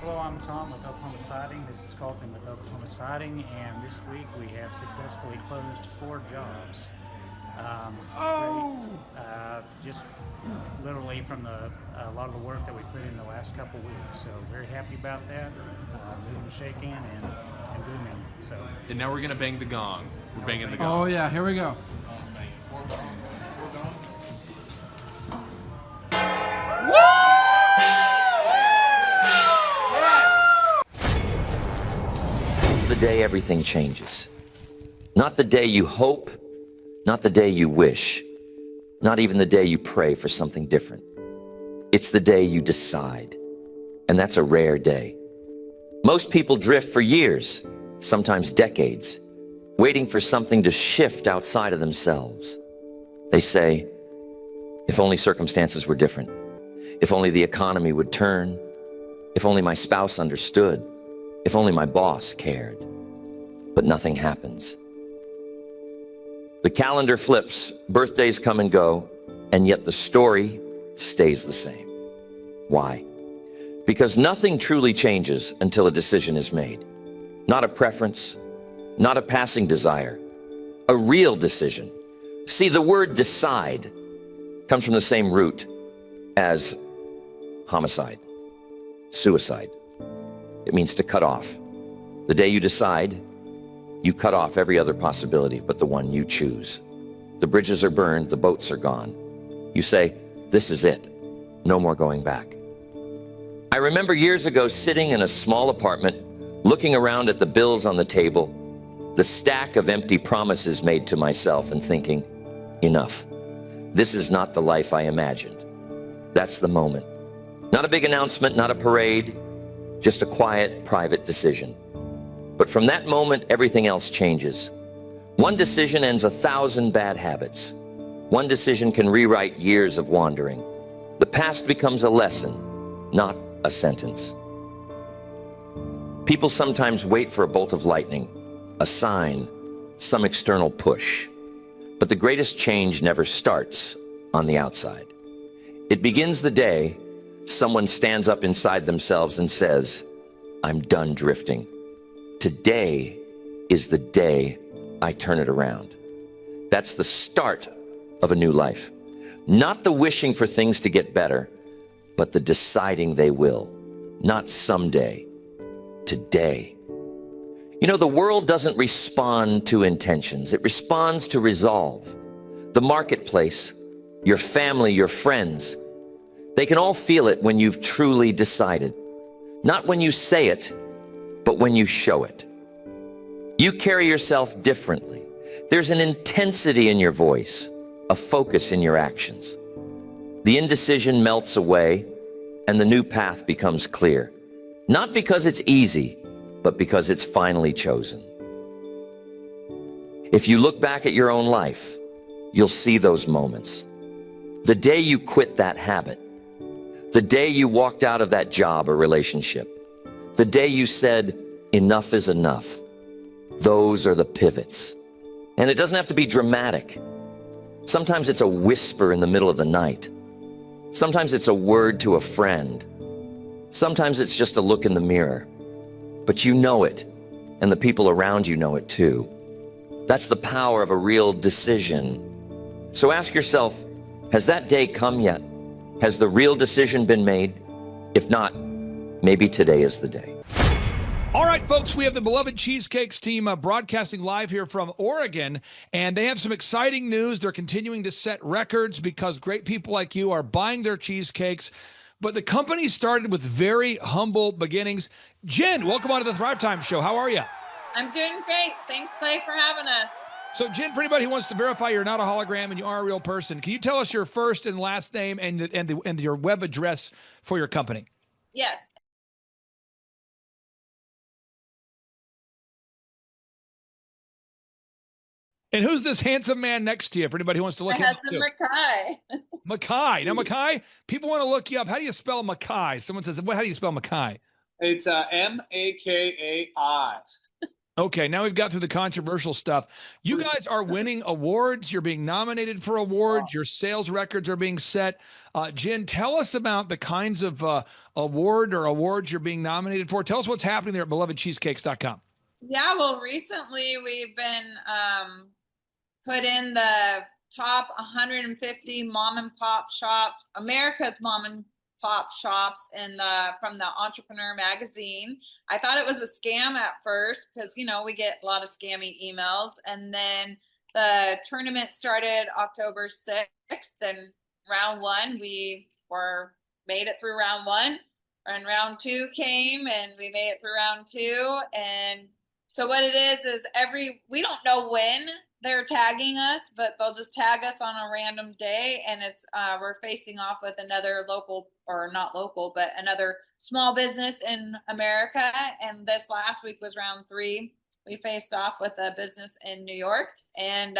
Hello, I'm Tom with Oklahoma Siding. This is Colton with Oklahoma Siding, and this week we have successfully closed 4 jobs. Just literally from a lot of the work that we put in the last couple weeks. So very happy about that. Moving and shaking and booming. So. And now we're gonna bang the gong. We're banging the gong. Oh yeah, here we go. It's the day everything changes. Not the day you hope, not the day you wish, not even the day you pray for something different. It's the day you decide, and that's a rare day. Most people drift for years, sometimes decades, waiting for something to shift outside of themselves. They say, if only circumstances were different, if only the economy would turn, if only my spouse understood, if only my boss cared. But nothing happens. The calendar flips, birthdays come and go, and yet the story stays the same. Why? Because nothing truly changes until a decision is made. Not a preference, not a passing desire, a real decision. See, the word decide comes from the same root as homicide, suicide. It means to cut off. The day you decide, you cut off every other possibility but the one you choose. The bridges are burned, the boats are gone. You say, this is it, no more going back. I remember years ago sitting in a small apartment, looking around at the bills on the table, the stack of empty promises made to myself, and thinking, enough. This is not the life I imagined. That's the moment. Not a big announcement, not a parade, just a quiet, private decision. But from that moment, everything else changes. One decision ends 1,000 bad habits. One decision can rewrite years of wandering. The past becomes a lesson, not a sentence. People sometimes wait for a bolt of lightning, a sign, some external push. But the greatest change never starts on the outside. It begins the day someone stands up inside themselves and says, I'm done drifting. Today is the day I turn it around. That's the start of a new life. Not the wishing for things to get better, but the deciding they will. Not someday, today. You know, the world doesn't respond to intentions. It responds to resolve. The marketplace, your family, your friends, they can all feel it when you've truly decided. Not when you say it, but when you show it. You carry yourself differently. There's an intensity in your voice, a focus in your actions. The indecision melts away, and the new path becomes clear. Not because it's easy, but because it's finally chosen. If you look back at your own life, you'll see those moments. The day you quit that habit, the day you walked out of that job or relationship, the day you said, enough is enough. Those are the pivots. And it doesn't have to be dramatic. Sometimes it's a whisper in the middle of the night. Sometimes it's a word to a friend. Sometimes it's just a look in the mirror. But you know it, and the people around you know it too. That's the power of a real decision. So ask yourself, has that day come yet? Has the real decision been made? If not, maybe today is the day. All right, folks, we have the Beloved Cheesecakes team broadcasting live here from Oregon, and they have some exciting news. They're continuing to set records because great people like you are buying their cheesecakes. But the company started with very humble beginnings. Jen, welcome on to the Thrivetime Show. How are you? I'm doing great. Thanks, Clay, for having us. So, Jen, for anybody who wants to verify you're not a hologram and you are a real person, can you tell us your first and last name and your web address for your company? Yes. And who's this handsome man next to you, for anybody who wants to look My him up husband, too? Mackay. Mackay. Now, Mackay, people want to look you up. How do you spell Mackay? Someone says, well, how do you spell Mackay? It's M-A-K-A-I. Okay, now we've got through the controversial stuff. You guys are winning awards. You're being nominated for awards. Your sales records are being set. Jen, tell us about the kinds of awards you're being nominated for. Tell us what's happening there at belovedcheesecakes.com. Yeah, well, recently we've been put in the top 150 mom and pop shops, America's mom and pop shops from the Entrepreneur magazine. I thought it was a scam at first because we get a lot of scammy emails, and then the tournament started October 6th, and round one we made it through round one, and round two came and we made it through round two. And so what it is we don't know when they're tagging us, but they'll just tag us on a random day, and it's we're facing off with another local, or not local, but another small business in America. And this last week was round three. We faced off with a business in New York, and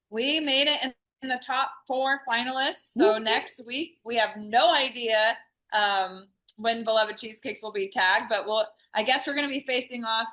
we made it in the top 4 finalists. So next week we have no idea when Beloved Cheesecakes will be tagged, but I guess we're going to be facing off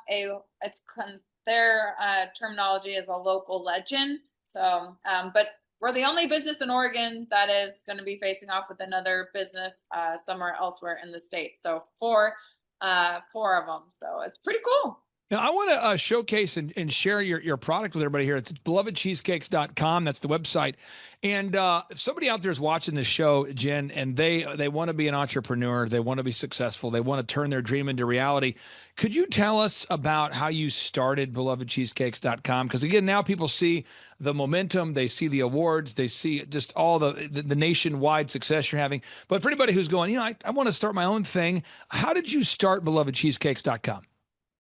their terminology is a local legend. So, but we're the only business in Oregon that is going to be facing off with another business somewhere elsewhere in the state. So 4 of them. So it's pretty cool. Now, I want to showcase and share your product with everybody here. It's belovedcheesecakes.com. That's the website. And if somebody out there is watching this show, Jen, and they want to be an entrepreneur, they want to be successful, they want to turn their dream into reality, could you tell us about how you started belovedcheesecakes.com? Because, again, now people see the momentum, they see the awards, they see just all the nationwide success you're having. But for anybody who's going, I want to start my own thing, how did you start belovedcheesecakes.com?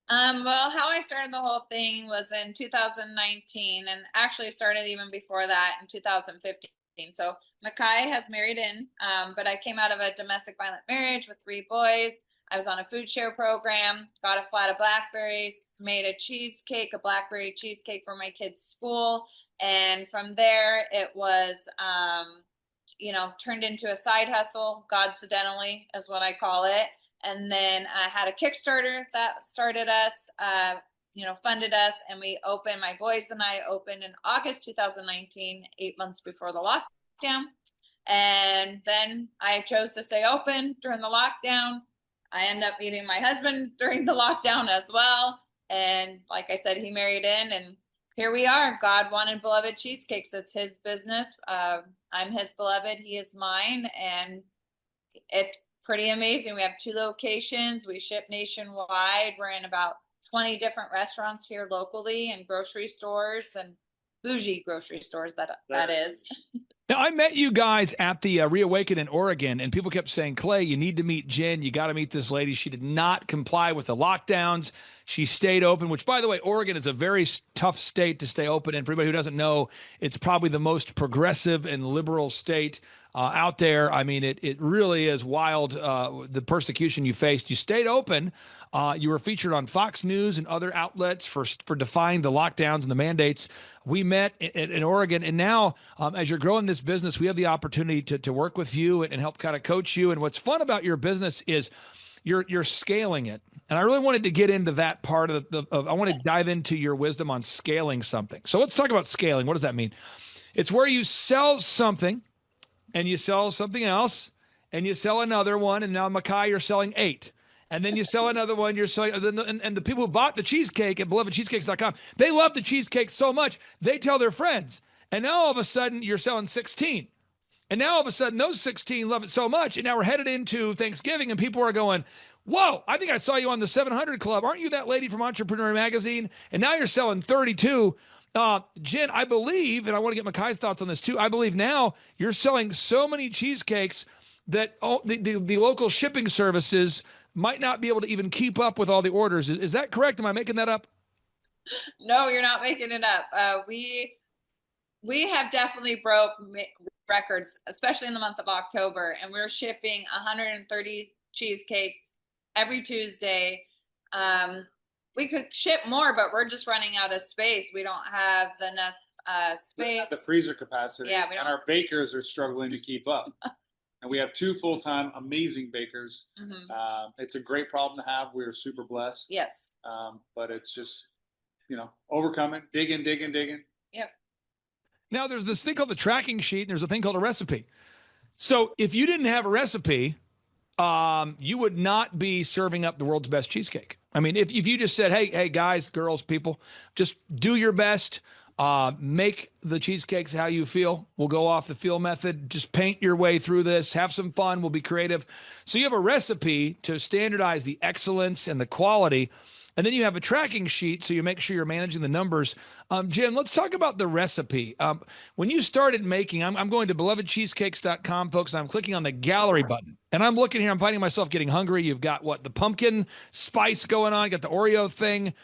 Well, how I started the whole thing was in 2019, and actually started even before that in 2015. So Makai has married in, but I came out of a domestic violent marriage with 3 boys. I was on a food share program, got a flat of blackberries, made a blackberry cheesecake for my kids' school. And from there, it was, turned into a side hustle, godcidentally is what I call it. And then I had a Kickstarter that started us, funded us, and my boys and I opened in August 2019, 8 months before the lockdown. And then I chose to stay open during the lockdown. I ended up meeting my husband during the lockdown as well. And like I said, he married in, and here we are. God wanted Beloved Cheesecakes. It's his business. I'm his beloved. He is mine. And it's pretty amazing. We have 2 locations. We ship nationwide. We're in about 20 different restaurants here locally, and grocery stores, and bougie grocery stores, that is. Now, I met you guys at the Reawaken in Oregon, and people kept saying, Clay, you need to meet Jen. You got to meet this lady. She did not comply with the lockdowns. She stayed open, which, by the way, Oregon is a very tough state to stay open in. For anybody who doesn't know, it's probably the most progressive and liberal state out there. I mean, it really is wild, the persecution you faced. You stayed open. You were featured on Fox News and other outlets for defying the lockdowns and the mandates. We met in Oregon, and now as you're growing this business, we have the opportunity to work with you and help kind of coach you. And what's fun about your business is you're scaling it. And I really wanted to get into that part of I want to dive into your wisdom on scaling something. So let's talk about scaling. What does that mean? It's where you sell something, and you sell something else, and you sell another one, and now, Makai, you're selling 8. And then you sell another one, you're selling, and the people who bought the cheesecake at belovedcheesecakes.com, they love the cheesecake so much, they tell their friends. And now all of a sudden, you're selling 16. And now all of a sudden, those 16 love it so much, and now we're headed into Thanksgiving, and people are going, whoa, I think I saw you on the 700 Club. Aren't you that lady from Entrepreneur Magazine? And now you're selling 32. Jen, I believe, and I want to get Makai's thoughts on this too, I believe now you're selling so many cheesecakes that the local shipping services might not be able to even keep up with all the orders. Is that correct? Am I making that up? No, you're not making it up. We have definitely broke records, especially in the month of October, and we're shipping 130 cheesecakes every Tuesday. We could ship more, but we're just running out of space. We don't have enough space. The freezer capacity. Yeah, and our bakers are struggling to keep up. And we have 2 full-time amazing bakers. Mm-hmm. It's a great problem to have. We're super blessed. Yes. But it's just, overcome it, digging. Yep. Now, there's this thing called the tracking sheet, and there's a thing called a recipe. So if you didn't have a recipe, you would not be serving up the world's best cheesecake. I mean, if you just said, hey, guys, girls, people, just do your best, make the cheesecakes how you feel. We'll go off the feel method. Just paint your way through this. Have some fun. We'll be creative. So you have a recipe to standardize the excellence and the quality. And then you have a tracking sheet, so you make sure you're managing the numbers. Jen, let's talk about the recipe. When you started making, I'm going to belovedcheesecakes.com, folks, and I'm clicking on the gallery button. And I'm looking here, I'm finding myself getting hungry. You've got the pumpkin spice going on, you got the Oreo thing.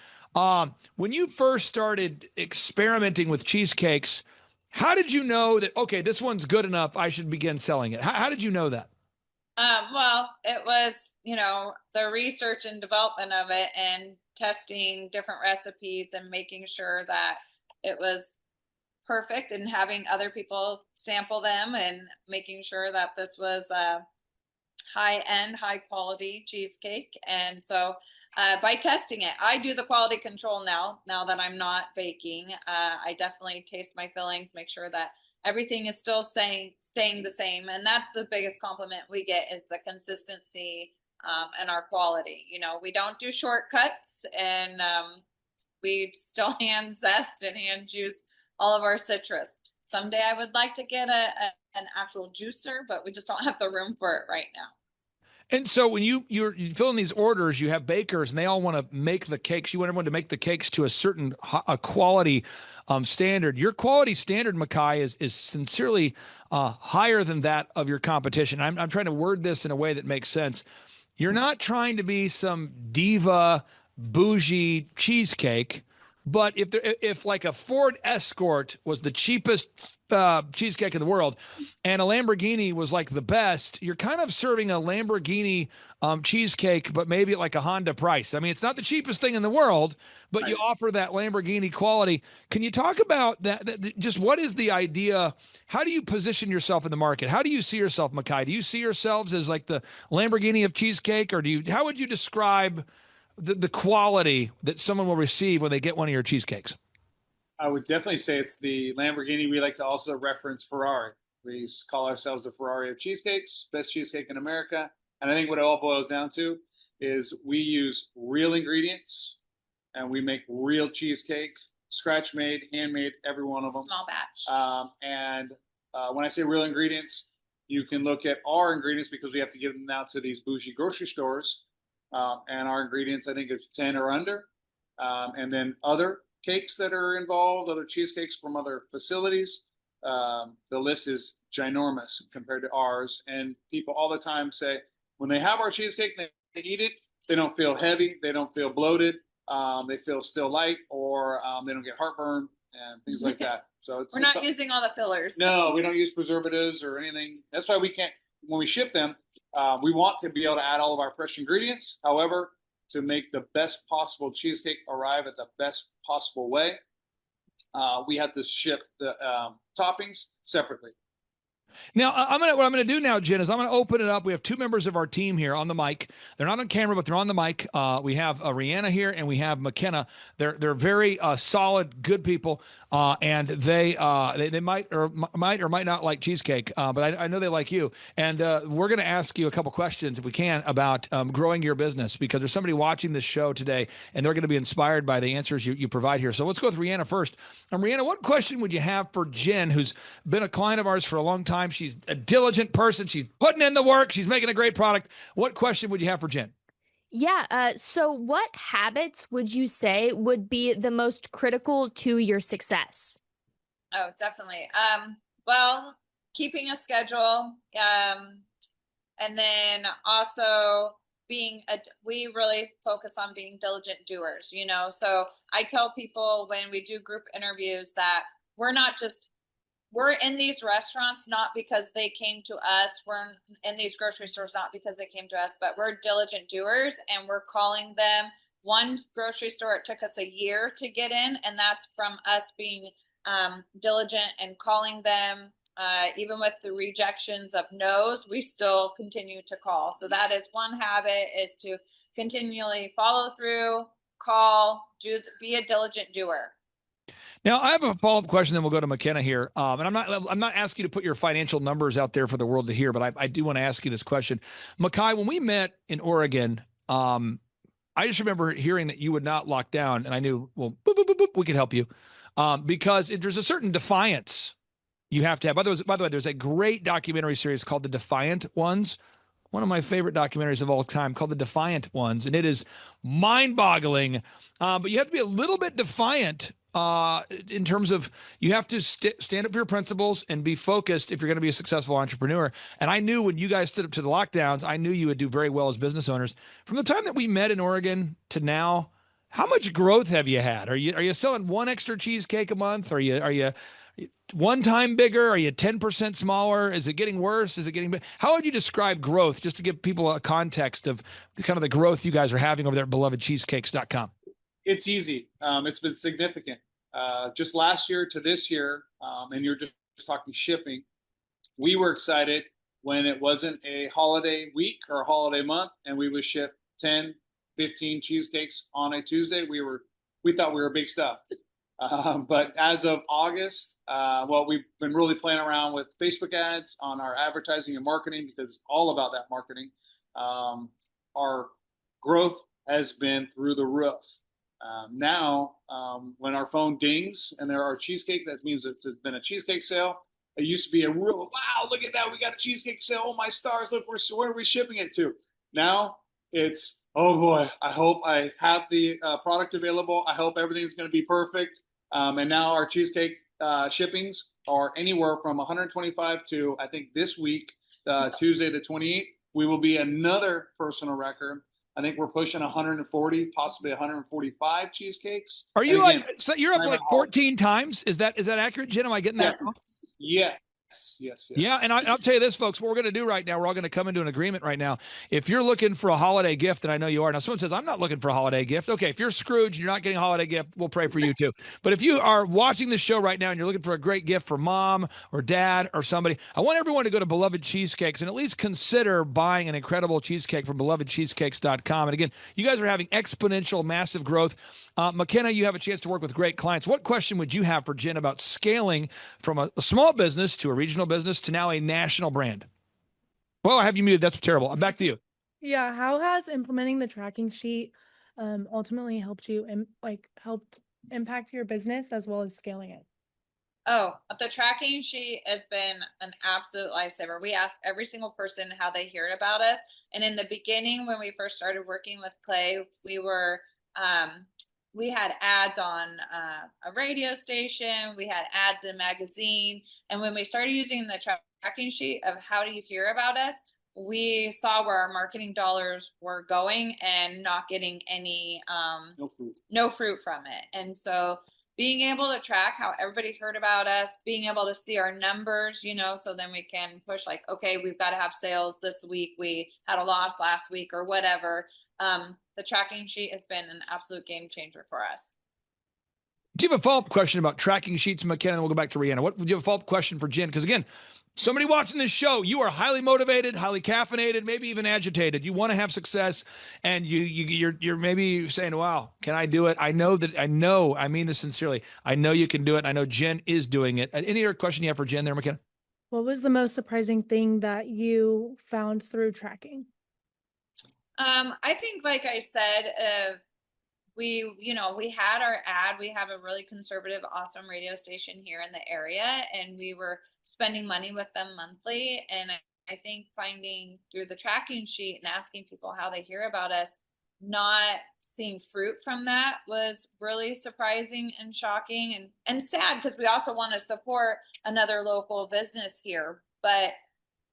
When you first started experimenting with cheesecakes, how did you know that, okay, this one's good enough, I should begin selling it? How did you know that? Well, it was, the research and development of it and testing different recipes and making sure that it was perfect and having other people sample them and making sure that this was a high-end, high-quality cheesecake. And so by testing it, I do the quality control now that I'm not baking. I definitely taste my fillings, make sure that everything is still staying the same. And that's the biggest compliment we get, is the consistency and our quality. We don't do shortcuts, and we still hand zest and hand juice all of our citrus. Someday I would like to get an actual juicer, but we just don't have the room for it right now. And so when you fill in these orders, you have bakers, and they all want to make the cakes. You want everyone to make the cakes to a certain quality standard. Your quality standard, Makai, is sincerely higher than that of your competition. I'm trying to word this in a way that makes sense. You're not trying to be some diva, bougie cheesecake, but if like a Ford Escort was the cheapest cheesecake in the world, and a Lamborghini was like the best, you're kind of serving a Lamborghini cheesecake, but maybe at like a Honda price. I mean, it's not the cheapest thing in the world, but you offer that Lamborghini quality. Can you talk about that? Just what is the idea? How do you position yourself in the market? How do you see yourself, Makai? Do you see yourselves as like the Lamborghini of cheesecake, or how would you describe the quality that someone will receive when they get one of your cheesecakes? I would definitely say it's the Lamborghini. We like to also reference Ferrari. We call ourselves the Ferrari of cheesecakes, best cheesecake in America. And I think what it all boils down to is we use real ingredients and we make real cheesecake, scratch made, handmade, every one of them. Small batch. When I say real ingredients, you can look at our ingredients, because we have to give them out to these bougie grocery stores. And our ingredients, I think, is 10 or under. And then other cakes that are involved, other cheesecakes from other facilities. The list is ginormous compared to ours. And people all the time say, when they have our cheesecake, they eat it, they don't feel heavy, they don't feel bloated, they feel still light, or they don't get heartburn and things like that. So we're not using all the fillers. No, we don't use preservatives or anything. That's why we can't, when we ship them, we want to be able to add all of our fresh ingredients. However, to make the best possible cheesecake arrive at the best possible way, we have to ship the toppings separately. Now, what I'm gonna do now, Jen, is I'm gonna open it up. We have two members of our team here on the mic. They're not on camera, but they're on the mic. We have Rihanna here, and we have McKenna. They're very solid, good people, and they might or might not like cheesecake, but I know they like you. And we're gonna ask you a couple questions, if we can, about growing your business, because there's somebody watching this show today, and they're gonna be inspired by the answers you provide here. So let's go with Rihanna first. Rihanna, what question would you have for Jen, who's been a client of ours for a long time? She's a diligent person. She's putting in the work. She's making a great product. What question would you have for Jen? Yeah. So what habits would you say would be the most critical to your success? Oh, definitely. Well, keeping a schedule, and then also we really focus on being diligent doers, So I tell people when we do group interviews that we're in these restaurants not because they came to us. We're in these grocery stores not because they came to us, but we're diligent doers, and we're calling them. One grocery store, it took us a year to get in, and that's from us being diligent and calling them. Even with the rejections of no's, we still continue to call. So that is one habit, is to continually follow through, call, be a diligent doer. Now, I have a follow-up question, then we'll go to McKenna here. And I'm not asking you to put your financial numbers out there for the world to hear, but I do want to ask you this question. Makai, when we met in Oregon, I just remember hearing that you would not lock down, and I knew, well, boop, boop, boop, boop, we could help you, because there's a certain defiance you have to have. By the way, there's a great documentary series called The Defiant Ones, one of my favorite documentaries of all time, called The Defiant Ones, and it is mind-boggling. But you have to be a little bit defiant in terms of you have to stand up for your principles and be focused if you're going to be a successful entrepreneur. And I knew when you guys stood up to the lockdowns, I knew you would do very well as business owners. From the time that we met in Oregon to now, how much growth have you had? Are you selling one extra cheesecake a month? Are you one time bigger? Are you 10% smaller? Is it getting worse? Is it getting better? How would you describe growth, just to give people a context of the growth you guys are having over there at belovedcheesecakes.com? It's easy. It's been significant. Just last year to this year, and you're just talking shipping, we were excited when it wasn't a holiday week or a holiday month, and we would ship 10, 15 cheesecakes on a Tuesday. We thought we were big stuff. But as of August, we've been really playing around with Facebook ads on our advertising and marketing, because it's all about that marketing. Our growth has been through the roof. Now, when our phone dings and there are cheesecake, that means it's been a cheesecake sale. It used to be a real, wow, look at that, we got a cheesecake sale. Oh my stars, look, where are we shipping it to? Now it's, oh boy, I hope I have the product available. I hope everything's going to be perfect. And now our cheesecake shippings are anywhere from 125 to, I think this week, Tuesday the 28th, we will be another personal record. I think we're pushing 140, possibly 145 cheesecakes. Are you so you're up like 14 times? Is that accurate, Jen? Am I getting that wrong? Yes. Yeah, and I'll tell you this, folks, what we're going to do right now, we're all going to come into an agreement right now. If you're looking for a holiday gift, and I know you are. Now, someone says, I'm not looking for a holiday gift. Okay, if you're Scrooge and you're not getting a holiday gift, we'll pray for you too. But if you are watching this show right now and you're looking for a great gift for mom or dad or somebody, I want everyone to go to Beloved Cheesecakes and at least consider buying an incredible cheesecake from belovedcheesecakes.com. And again, you guys are having exponential, massive growth. McKenna, you have a chance to work with great clients. What question would you have for Jen about scaling from a small business to a regional business to now a national brand? Well, I have you muted. That's terrible. I'm back to you. Yeah. How has implementing the tracking sheet ultimately helped you and helped impact your business as well as scaling it? Oh, the tracking sheet has been an absolute lifesaver. We ask every single person how they heard about us. And in the beginning, when we first started working with Clay, we had ads on a radio station. We had ads in a magazine. And when we started using the tracking sheet of how do you hear about us, we saw where our marketing dollars were going and not getting any no fruit from it. And so being able to track how everybody heard about us, being able to see our numbers, so then we can push like, okay, we've got to have sales this week. We had a loss last week or whatever. The tracking sheet has been an absolute game changer for us. Do you have a follow-up question about tracking sheets, McKenna? And we'll go back to Rihanna. Do you have a follow-up question for Jen? Because again, somebody watching this show, you are highly motivated, highly caffeinated, maybe even agitated. You want to have success, and you're maybe saying, "Wow, can I do it?" I mean this sincerely. I know you can do it. I know Jen is doing it. Any other question you have for Jen there, McKenna? What was the most surprising thing that you found through tracking? I think, like I said, we had our ad. We have a really conservative, awesome radio station here in the area, and we were spending money with them monthly. And I think finding through the tracking sheet and asking people how they hear about us, not seeing fruit from that was really surprising and shocking and sad, because we also want to support another local business here. But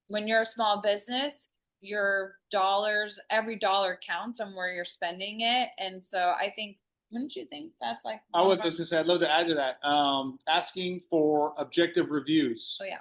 when you're a small business, your dollars, every dollar counts on where you're spending it. And so I think, wouldn't you think that's like, I was just gonna say, I'd love to add to that. Asking for objective reviews. Oh yeah.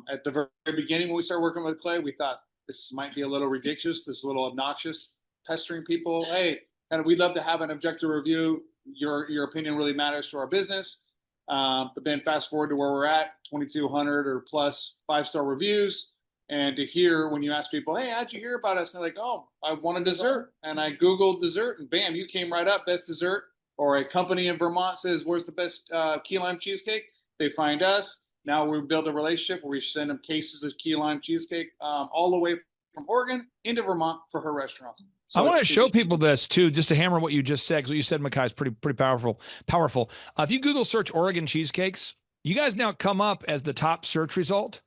At the very beginning, when we started working with Clay, we thought this might be a little ridiculous, this little obnoxious, pestering people. Hey, we'd love to have an objective review. Your opinion really matters to our business. But then fast forward to where we're at, 2,200 or plus 5-star reviews. And to hear when you ask people, hey, how'd you hear about us? And they're like, oh, I want a dessert. And I Googled dessert and bam, you came right up, best dessert. Or a company in Vermont says, where's the best key lime cheesecake? They find us. Now we build a relationship where we send them cases of key lime cheesecake all the way from Oregon into Vermont for her restaurant. So I want to it's- show people this too, just to hammer what you just said, because what you said, Makai, is pretty powerful. If you Google search Oregon cheesecakes, you guys now come up as the top search result.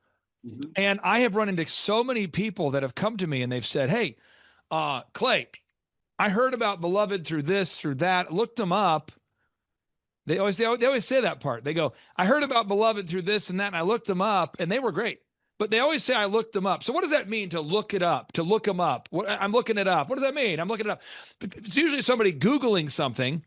Mhm. And I have run into so many people that have come to me and they've said, hey, Clay, I heard about Beloved through this, through that, looked them up. They always say that part. They go, I heard about Beloved through this and that, and I looked them up, and they were great. But they always say I looked them up. So what does that mean to look it up, to look them up? I'm looking it up. What does that mean? I'm looking it up. It's usually somebody Googling something,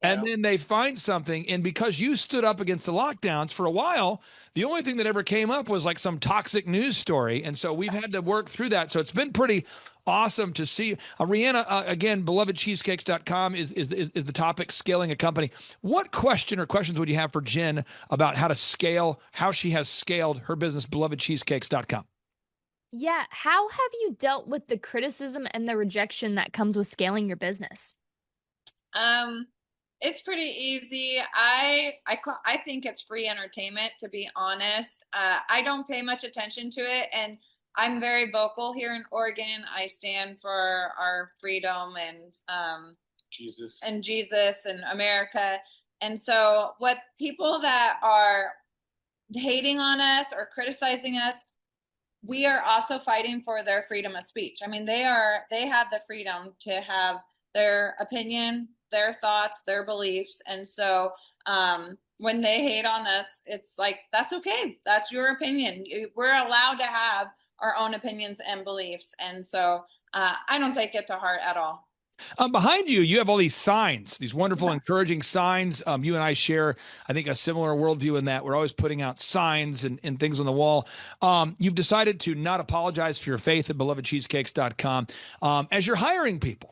and then they find something. And because you stood up against the lockdowns for a while, the only thing that ever came up was like some toxic news story. And so we've had to work through that. So it's been pretty awesome to see. Rihanna, again, belovedcheesecakes.com is the topic, scaling a company. What question or questions would you have for Jen about how to scale, how she has scaled her business, belovedcheesecakes.com? Yeah. How have you dealt with the criticism and the rejection that comes with scaling your business? It's pretty easy. I think it's free entertainment, to be honest. I don't pay much attention to it, and I'm very vocal here in Oregon. I stand for our freedom and Jesus and America. And so what people that are hating on us or criticizing us, we are also fighting for their freedom of speech. I mean, they have the freedom to have their opinion, their thoughts, their beliefs. And so when they hate on us, it's like, that's okay. That's your opinion. We're allowed to have our own opinions and beliefs. And so I don't take it to heart at all. Behind you, you have all these signs, these wonderful, encouraging signs. You and I share, I think, a similar worldview in that we're always putting out signs and things on the wall. You've decided to not apologize for your faith at belovedcheesecakes.com. As you're hiring people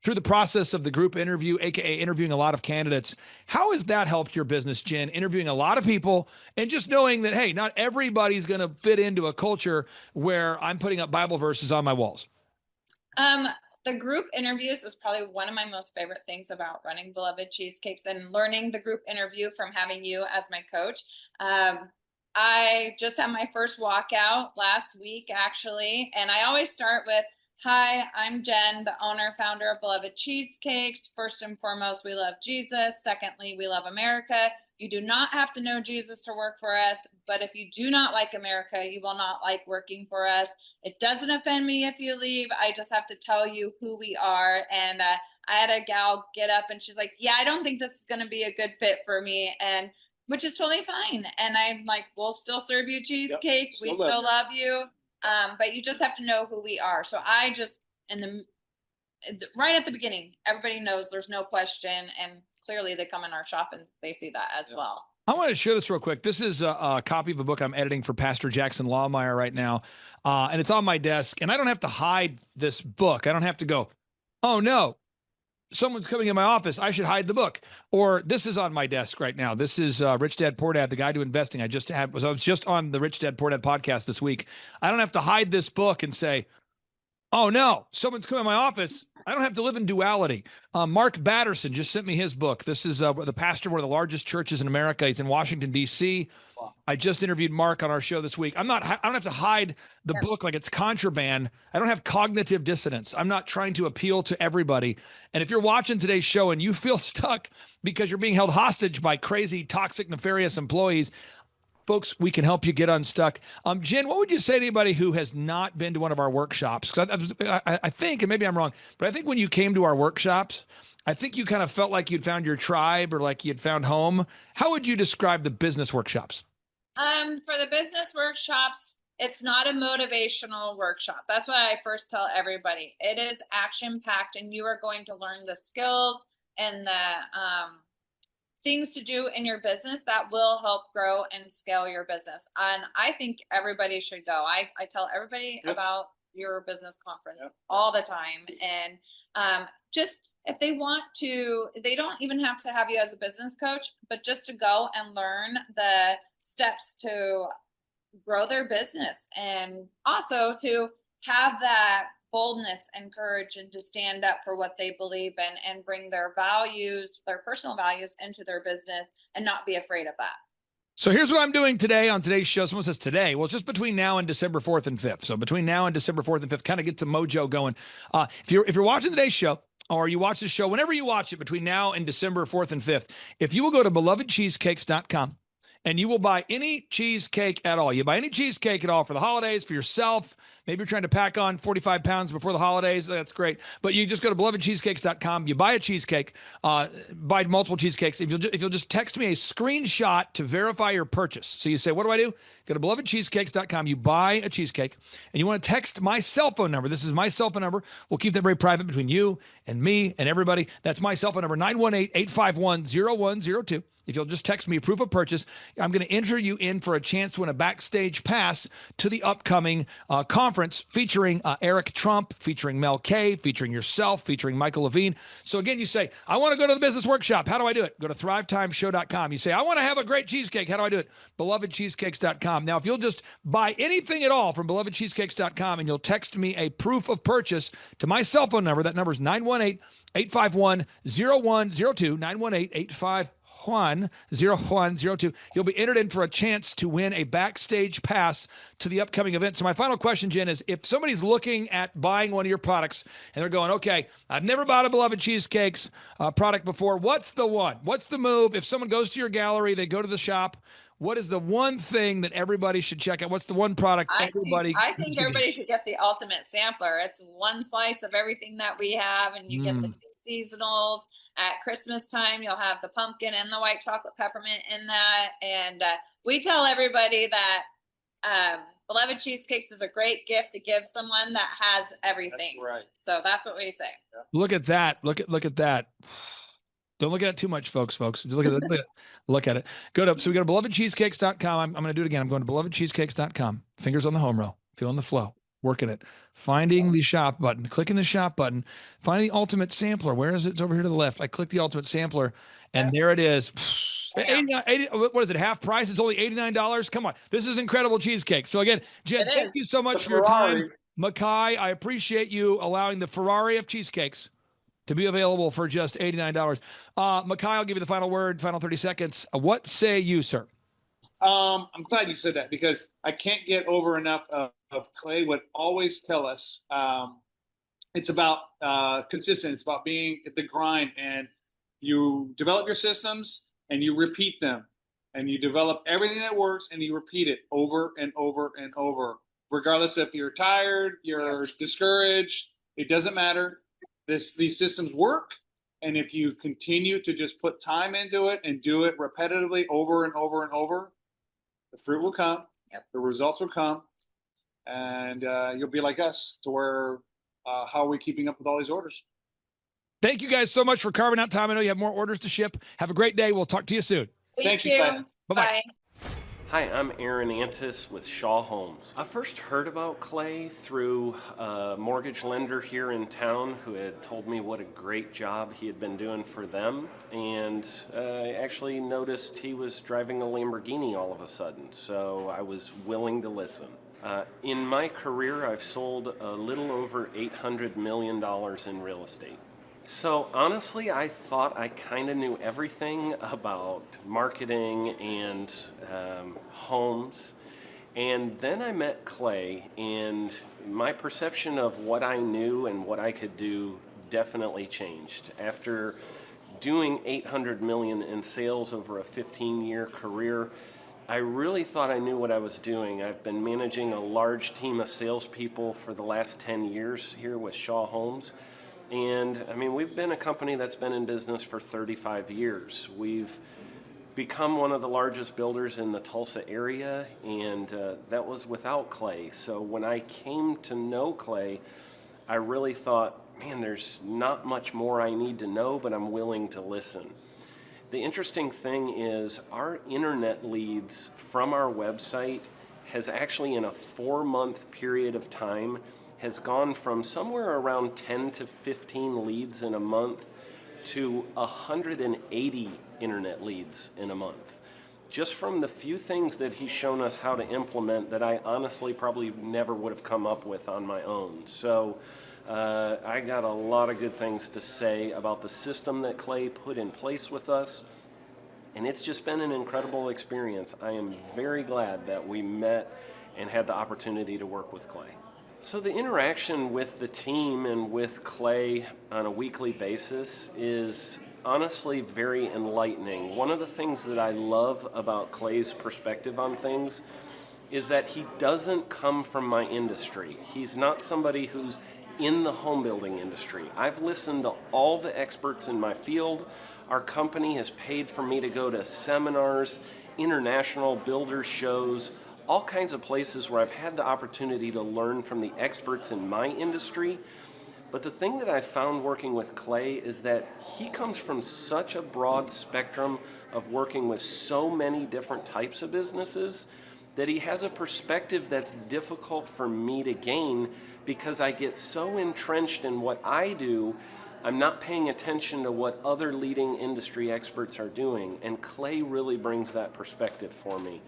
through the process of the group interview, aka interviewing a lot of candidates, how has that helped your business, Jen? Interviewing a lot of people and just knowing that, hey, not everybody's going to fit into a culture where I'm putting up Bible verses on my walls. The group interviews is probably one of my most favorite things about running Beloved Cheesecakes and learning the group interview from having you as my coach. I just had my first walkout last week, actually, and I always start with, hi, I'm Jen, the owner, founder of Beloved Cheesecakes. First and foremost, we love Jesus. Secondly, we love America. You do not have to know Jesus to work for us, but if you do not like America, you will not like working for us. It doesn't offend me if you leave. I just have to tell you who we are. And I had a gal get up and she's like, yeah, I don't think this is going to be a good fit for me. And which is totally fine. And I'm like, we'll still serve you cheesecake. Yep, we still love you. But you just have to know who we are. So I just, right at the beginning, everybody knows there's no question. And clearly they come in our shop and they see that as well. I want to share this real quick. This is a copy of a book I'm editing for Pastor Jackson Lawmeyer right now. And it's on my desk. And I don't have to hide this book. I don't have to go, oh, no, someone's coming in my office. I should hide the book. Or this is on my desk right now. This is Rich Dad Poor Dad, The Guide to Investing. I was just on the Rich Dad Poor Dad podcast this week. I don't have to hide this book and say, oh, no, someone's coming in my office. I don't have to live in duality. Mark Batterson just sent me his book. This is the pastor of one of the largest churches in America. He's in Washington, D.C. Wow. I just interviewed Mark on our show this week. I don't have to hide the book like it's contraband. I don't have cognitive dissonance. I'm not trying to appeal to everybody. And if you're watching today's show and you feel stuck because you're being held hostage by crazy, toxic, nefarious employees, folks, we can help you get unstuck. Jen, what would you say to anybody who has not been to one of our workshops? Because I think, and maybe I'm wrong, but I think when you came to our workshops, I think you kind of felt like you'd found your tribe or like you'd found home. How would you describe the business workshops? For the business workshops, it's not a motivational workshop. That's what I first tell everybody. It is action-packed, and you are going to learn the skills and the things to do in your business that will help grow and scale your business. And I think everybody should go. I tell everybody about your business conference all the time. And just if they want to, they don't even have to have you as a business coach, but just to go and learn the steps to grow their business, and also to have that boldness and courage and to stand up for what they believe in and bring their values, their personal values into their business and not be afraid of that. So here's what I'm doing today on today's show. Someone says today. Well, it's just between now and December 4th and 5th. So between now and December 4th and 5th, kind of get some mojo going. If you're watching today's show, or you watch the show, whenever you watch it between now and December 4th and 5th, if you will go to belovedcheesecakes.com and you will buy any cheesecake at all. You buy any cheesecake at all for the holidays, for yourself. Maybe you're trying to pack on 45 pounds before the holidays. That's great. But you just go to belovedcheesecakes.com. You buy a cheesecake, buy multiple cheesecakes. If you'll just text me a screenshot to verify your purchase. So you say, what do I do? Go to belovedcheesecakes.com. You buy a cheesecake and you want to text my cell phone number. This is my cell phone number. We'll keep that very private between you and me and everybody. That's my cell phone number, 918-851-0102. If you'll just text me proof of purchase, I'm going to enter you in for a chance to win a backstage pass to the upcoming conference featuring Eric Trump, featuring Mel K, featuring yourself, featuring Michael Levine. So again, you say, I want to go to the business workshop. How do I do it? Go to thrivetimeshow.com. You say, I want to have a great cheesecake. How do I do it? Belovedcheesecakes.com. Now, if you'll just buy anything at all from belovedcheesecakes.com and you'll text me a proof of purchase to my cell phone number, that number is 918-851-0102, 918-851-0102. You'll be entered in for a chance to win a backstage pass to the upcoming event. So my final question, Jen, is if somebody's looking at buying one of your products and they're going, okay, I've never bought a Beloved Cheesecakes product before. What's the one? What's the move? If someone goes to your gallery, they go to the shop, what is the one thing that everybody should check out? What's the one product I everybody think everybody should get the ultimate sampler. It's one slice of everything that we have, and you get the 2 seasonals. At Christmas time, you'll have the pumpkin and the white chocolate peppermint in that. And we tell everybody that Beloved Cheesecakes is a great gift to give someone that has everything. That's right. So that's what we say. Yeah. Look at that. Look at that. Don't look at it too much, folks. Just look at it. Look at it. So we go to belovedcheesecakes.com. I'm going to do it again. I'm going to belovedcheesecakes.com. Fingers on the home row. Feeling the flow. Working it. Finding the shop button. Clicking the shop button. Finding the ultimate sampler. Where is it? It's over here to the left. I click the ultimate sampler, and there it is. 80, what is it? Half price? It's only $89. Come on. This is incredible cheesecake. So again, Jen, thank you so much for your time. Makai, I appreciate you allowing the Ferrari of cheesecakes to be available for just $89. Makai, I'll give you the final word, final 30 seconds. What say you, sir? I'm glad you said that because I can't get over enough of Clay would always tell us it's about consistent. It's about being at the grind, and you develop your systems and you repeat them, and you develop everything that works and you repeat it over and over and over, regardless if you're tired, you're discouraged. It doesn't matter. These systems work. And if you continue to just put time into it and do it repetitively over and over and over, the fruit will come, the results will come, and you'll be like us to where, how are we keeping up with all these orders? Thank you guys so much for carving out time. I know you have more orders to ship. Have a great day. We'll talk to you soon. Thank you. Bye-bye. Bye. Hi, I'm Aaron Antis with Shaw Homes. I first heard about Clay through a mortgage lender here in town who had told me what a great job he had been doing for them, and I actually noticed he was driving a Lamborghini all of a sudden, so I was willing to listen. In my career, I've sold a little over $800 million in real estate. So honestly, I thought I kind of knew everything about marketing and homes. And then I met Clay, and my perception of what I knew and what I could do definitely changed. After doing $800 million in sales over a 15-year career, I really thought I knew what I was doing. I've been managing a large team of salespeople for the last 10 years here with Shaw Homes. And I mean, we've been a company that's been in business for 35 years. We've become one of the largest builders in the Tulsa area, and that was without Clay. So when I came to know Clay, I really thought, man, there's not much more I need to know, but I'm willing to listen. The interesting thing is our internet leads from our website has actually, in a 4-month period of time, has gone from somewhere around 10 to 15 leads in a month to 180 internet leads in a month. just from the few things that he's shown us how to implement that I honestly probably never would have come up with on my own. So I got a lot of good things to say about the system that Clay put in place with us. And it's just been an incredible experience. I am very glad that we met and had the opportunity to work with Clay. So the interaction with the team and with Clay on a weekly basis is honestly very enlightening. One of the things that I love about Clay's perspective on things is that he doesn't come from my industry. He's not somebody who's in the home building industry. I've listened to all the experts in my field. Our company has paid for me to go to seminars, international builder shows, all kinds of places where I've had the opportunity to learn from the experts in my industry. But the thing that I've found working with Clay is that he comes from such a broad spectrum of working with so many different types of businesses that he has a perspective that's difficult for me to gain because I get so entrenched in what I do, I'm not paying attention to what other leading industry experts are doing. And Clay really brings that perspective for me.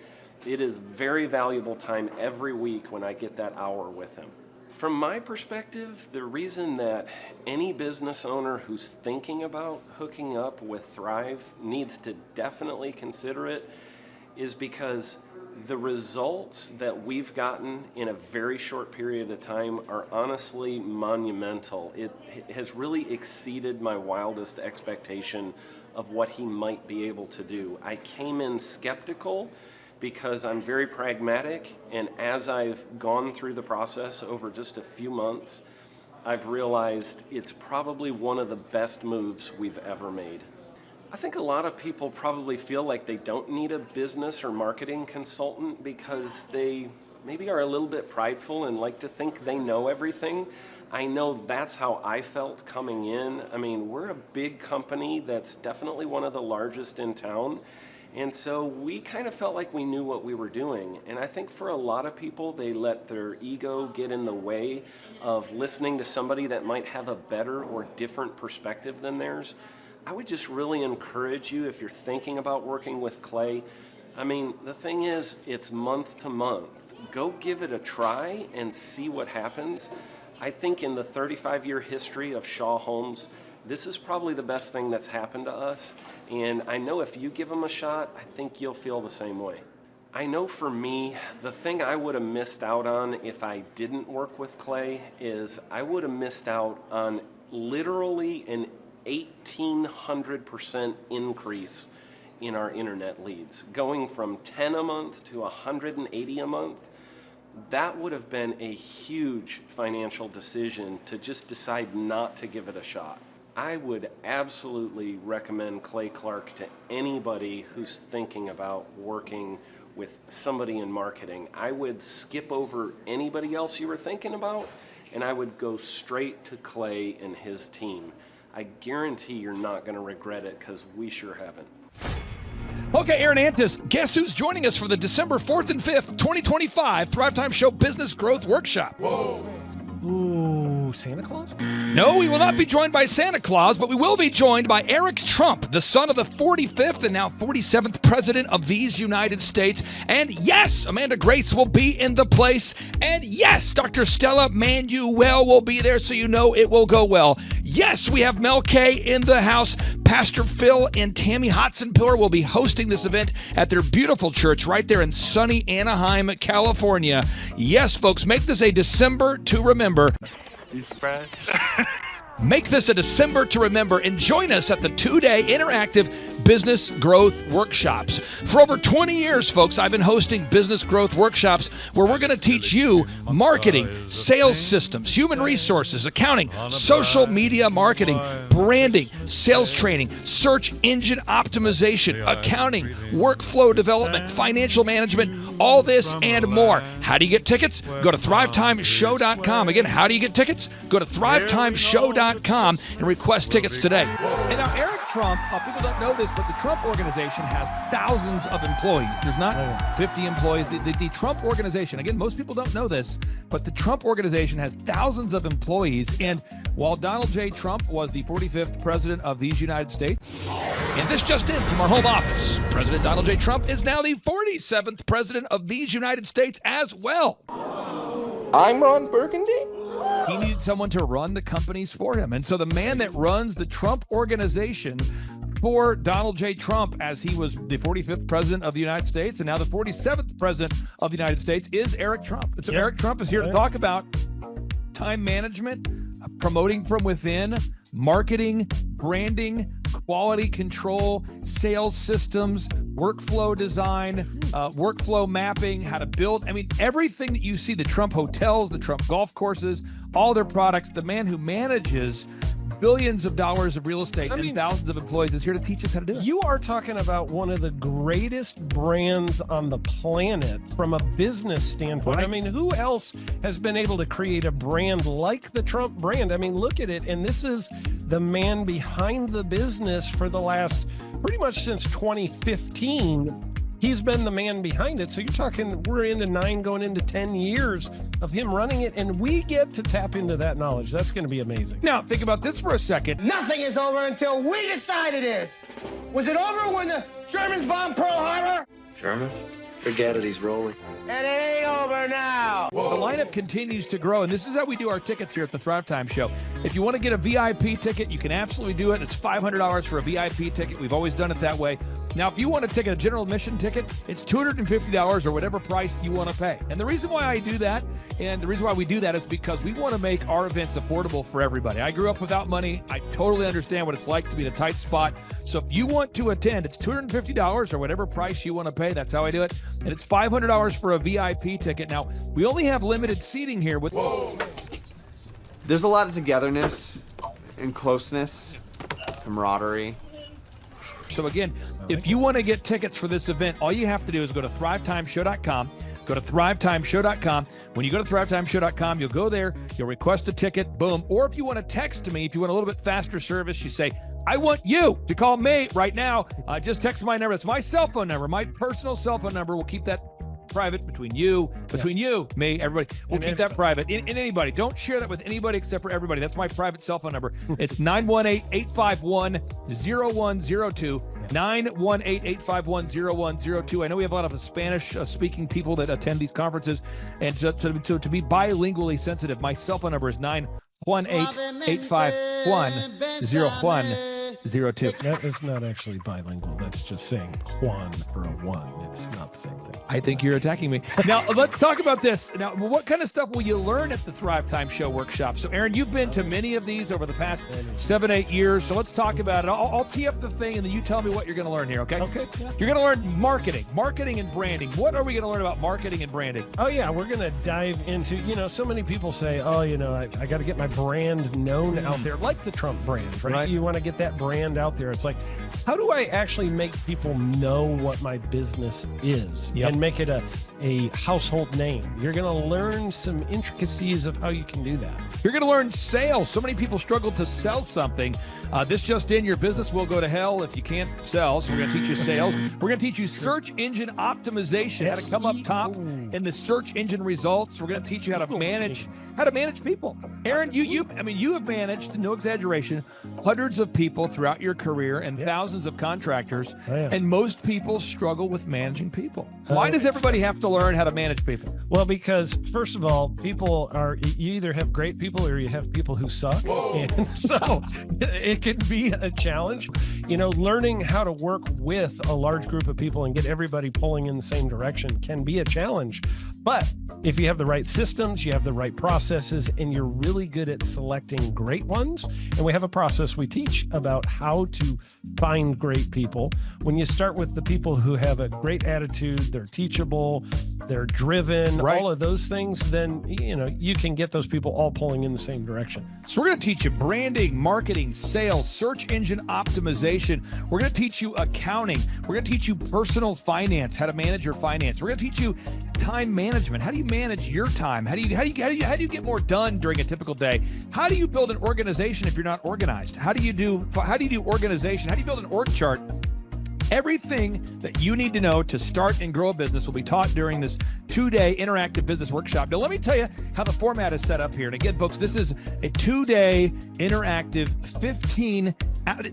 It is very valuable time every week when I get that hour with him. From my perspective, the reason that any business owner who's thinking about hooking up with Thrive needs to definitely consider it is because the results that we've gotten in a very short period of time are honestly monumental. It has really exceeded my wildest expectation of what he might be able to do. I came in skeptical because I'm very pragmatic, and as I've gone through the process over just a few months, I've realized it's probably one of the best moves we've ever made. I think a lot of people probably feel like they don't need a business or marketing consultant because they maybe are a little bit prideful and like to think they know everything. I know that's how I felt coming in. I mean, we're a big company that's definitely one of the largest in town. And so we kind of felt like we knew what we were doing. And I think for a lot of people, they let their ego get in the way of listening to somebody that might have a better or different perspective than theirs. I would just really encourage you, if you're thinking about working with Clay, I mean, the thing is, it's month to month. Go give it a try and see what happens. I think in the 35-year history of Shaw Homes, this is probably the best thing that's happened to us. And I know if you give them a shot, I think you'll feel the same way. I know for me, the thing I would have missed out on if I didn't work with Clay is I would have missed out on literally an 1,800% increase in our internet leads. Going from 10 a month to 180 a month, that would have been a huge financial decision to just decide not to give it a shot. I would absolutely recommend Clay Clark to anybody who's thinking about working with somebody in marketing. I would skip over anybody else you were thinking about, and I would go straight to Clay and his team. I guarantee you're not going to regret it because we sure haven't. Okay, Aaron Antis, guess who's joining us for the December 4th and 5th, 2025 Thrivetime Show Business Growth Workshop? Whoa. Ooh, Santa Claus? No, we will not be joined by Santa Claus, but we will be joined by Eric Trump, the son of the 45th and now 47th President of these United States. And yes, Amanda Grace will be in the place. And yes, Dr. Stella Manuel will be there, so you know it will go well. Yes, we have Mel K in the house. Pastor Phil and Tammy Hotson-Pillar will be hosting this event at their beautiful church right there in sunny Anaheim, California. Yes, folks, make this a December to remember. You surprised? Make this a December to remember and join us at the 2-day interactive business growth workshops. For over 20 years, folks, I've been hosting business growth workshops where we're going to teach you marketing, sales systems, human resources, accounting, social media marketing, branding, sales training, search engine optimization, accounting, workflow development, financial management, all this and more. How do you get tickets? Go to thrivetimeshow.com. Again, how do you get tickets? Go to thrivetimeshow.com and request tickets today. And now Eric Trump, people don't know this, but the Trump organization has thousands of employees. There's not 50 employees. The Trump organization, again, most people don't know this, but the Trump organization has thousands of employees. And while Donald J. Trump was the 45th president of these United States. And this just in from our home office. President Donald J. Trump is now the 47th president of these United States as well. I'm Ron Burgundy? He needed someone to run the companies for him. And so the man that runs the Trump organization for Donald J. Trump, as he was the 45th president of the United States and now the 47th president of the United States, is Eric Trump. And so Eric Trump is here to talk about time management, promoting from within, marketing, branding, quality control, sales systems, workflow design, workflow mapping, how to build. I mean, everything that you see, the Trump hotels, the Trump golf courses, all their products, the man who manages billions of dollars of real estate and thousands of employees is here to teach us how to do it. You are talking about one of the greatest brands on the planet from a business standpoint. Right. I mean, who else has been able to create a brand like the Trump brand? I mean, look at it. And this is the man behind the business for the last pretty much since 2015. He's been the man behind it. So you're talking, we're into 9 going into 10 years of him running it, and we get to tap into that knowledge. That's going to be amazing. Now, think about this for a second. Nothing is over until we decide it is. Was it over when the Germans bombed Pearl Harbor? German? Forget it, he's rolling. And it ain't over now. The lineup continues to grow, and this is how we do our tickets here at the Thrivetime Show. If you want to get a VIP ticket, you can absolutely do it. It's $500 for a VIP ticket. We've always done it that way. Now, if you want to take a general admission ticket, it's $250 or whatever price you want to pay. And the reason why I do that, and the reason why we do that, is because we want to make our events affordable for everybody. I grew up without money. I totally understand what it's like to be in a tight spot. So if you want to attend, it's $250 or whatever price you want to pay. That's how I do it. And it's $500 for a VIP ticket. Now, we only have limited seating here with... There's a lot of togetherness and closeness, camaraderie. So again, if you want to get tickets for this event, all you have to do is go to thrivetimeshow.com. Go to thrivetimeshow.com. When you go to thrivetimeshow.com, you'll go there, you'll request a ticket, boom. Or if you want to text me, if you want a little bit faster service, you say, I want you to call me right now. Just text my number. It's my cell phone number, my personal cell phone number. We'll keep that private between you, me, everybody. We'll keep that private. And anybody, don't share that with anybody except for everybody. That's my private cell phone number. It's 918-851-0102. 918-851-0102. I know we have a lot of Spanish-speaking people that attend these conferences, and to be bilingually sensitive, my cell phone number is 918-851-0102. That is not actually bilingual. That's just saying Juan for a one. It's not the same thing. I think you're attacking me. Now, let's talk about this. Now, what kind of stuff will you learn at the Thrivetime Show workshop? So, Aaron, you've been to many of these over the past 7-8 years. So let's talk about it. I'll tee up the thing, and then you tell me what you're going to learn here, okay? Okay. Yeah. You're going to learn marketing and branding. What are we going to learn about marketing and branding? Oh, yeah. We're going to dive into, so many people say, oh, I got to get my brand known out there, like the Trump brand, right? You want to get that brand out there. It's like, how do I actually make people know what my business is and make it a household name? You're going to learn some intricacies of how you can do that. You're going to learn sales. So many people struggle to sell something. This just in, your business will go to hell if you can't sell. So we're going to teach you sales. We're going to teach you search engine optimization, how to come up top in the search engine results. We're going to teach you how to manage people. Aaron, you have managed, no exaggeration, hundreds of people throughout your career and thousands of contractors. And most people struggle with managing people. Why does everybody have to learn how to manage people? Well, because first of all, you either have great people or you have people who suck. And so it can be a challenge. Learning how to work with a large group of people and get everybody pulling in the same direction can be a challenge. But if you have the right systems, you have the right processes, and you're really good at selecting great ones, and we have a process we teach about how to find great people. When you start with the people who have a great attitude, they're teachable, they're driven, all of those things, then, you can get those people all pulling in the same direction. So we're going to teach you branding, marketing, sales, search engine optimization. We're going to teach you accounting. We're going to teach you personal finance, how to manage your finance. We're going to teach you time management. How do you manage your time? How do you get more done during a typical day? How do you build an organization if you're not organized? How do you do organization? How do you build an org chart? Everything that you need to know to start and grow a business will be taught during this 2-day interactive business workshop. Now, let me tell you how the format is set up here. And again, folks, this is a 2-day interactive 15.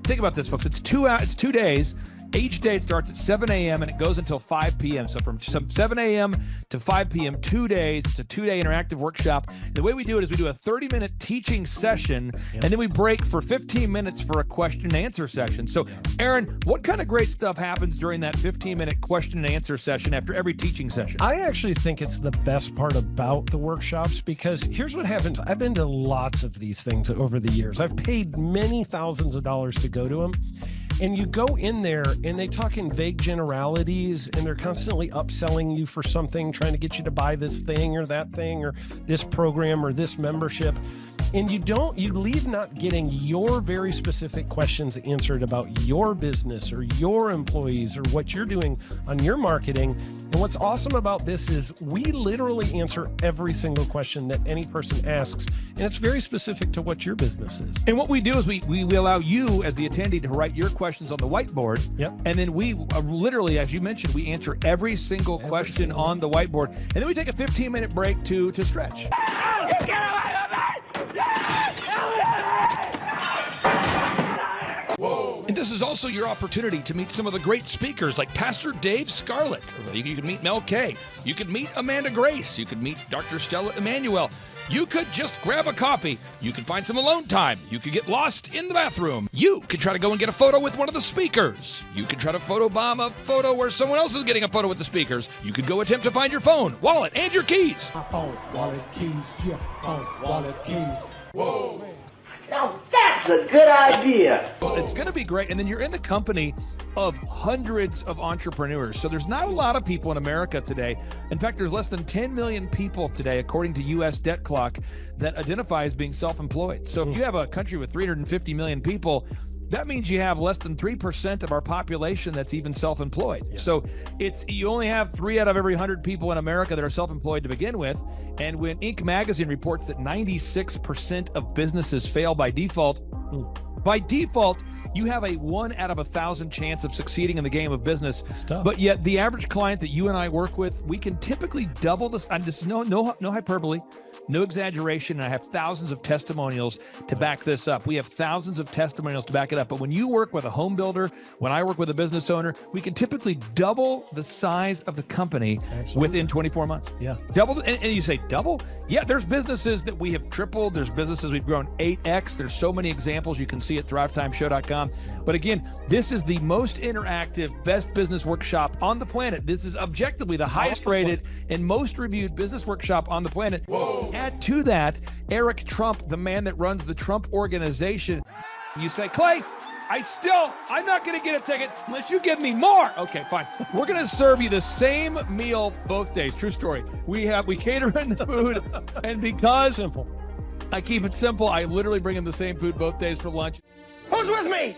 Think about this, folks. It's 2 days. Each day it starts at 7 a.m. and it goes until 5 p.m. So from 7 a.m. to 5 p.m., 2 days. It's a 2-day interactive workshop. The way we do it is we do a 30-minute teaching session, and then we break for 15 minutes for a question and answer session. So, Aaron, what kind of great stuff happens during that 15-minute question and answer session after every teaching session? I actually think it's the best part about the workshops, because here's what happens. I've been to lots of these things over the years. I've paid many thousands of dollars to go to them. And you go in there and they talk in vague generalities, and they're constantly upselling you for something, trying to get you to buy this thing or that thing or this program or this membership. And you leave not getting your very specific questions answered about your business or your employees or what you're doing on your marketing. And what's awesome about this is we literally answer every single question that any person asks, and it's very specific to what your business is. And what we do is we allow you as the attendee to write your questions on the whiteboard. Yep. And then we literally, as you mentioned, we answer every single question on the whiteboard. And then we take a 15-minute break to stretch. And this is also your opportunity to meet some of the great speakers like Pastor Dave Scarlett. You can meet Mel Kay. You could meet Amanda Grace. You could meet Dr. Stella Emanuel. You could just grab a coffee. You could find some alone time. You could get lost in the bathroom. You could try to go and get a photo with one of the speakers. You could try to photobomb a photo where someone else is getting a photo with the speakers. You could go attempt to find your phone, wallet, and your keys. My phone, wallet, keys, yeah, phone, wallet, keys. Whoa. Now that's a good idea. Well, it's going to be great. And then you're in the company of hundreds of entrepreneurs. So there's not a lot of people in America today. In fact, there's less than 10 million people today, according to U.S. Debt Clock, that identify as being self-employed. So if you have a country with 350 million people, that means you have less than 3% of our population that's even self-employed. Yeah. So you only have 3 out of every 100 people in America that are self-employed to begin with. And when Inc. magazine reports that 96% of businesses fail by default, you have a 1 out of 1,000 chance of succeeding in the game of business. But yet the average client that you and I work with, we can typically double this. And this is no hyperbole, no exaggeration. And I have thousands of testimonials to back this up. We have thousands of testimonials to back it up. But when you work with a home builder, when I work with a business owner, we can typically double the size of the company within 24 months. Yeah. Double. And you say double? Yeah, there's businesses that we have tripled. There's businesses we've grown 8x. There's so many examples you can see at thrivetimeshow.com. But again, this is the most interactive, best business workshop on the planet. This is objectively the highest rated and most reviewed business workshop on the planet. Whoa. Add to that, Eric Trump, the man that runs the Trump organization. You say, Clay, I'm not going to get a ticket unless you give me more. Okay, fine. We're going to serve you the same meal both days. True story. We cater in the food, and because I keep it simple, I literally bring in the same food both days for lunch. Who's with me?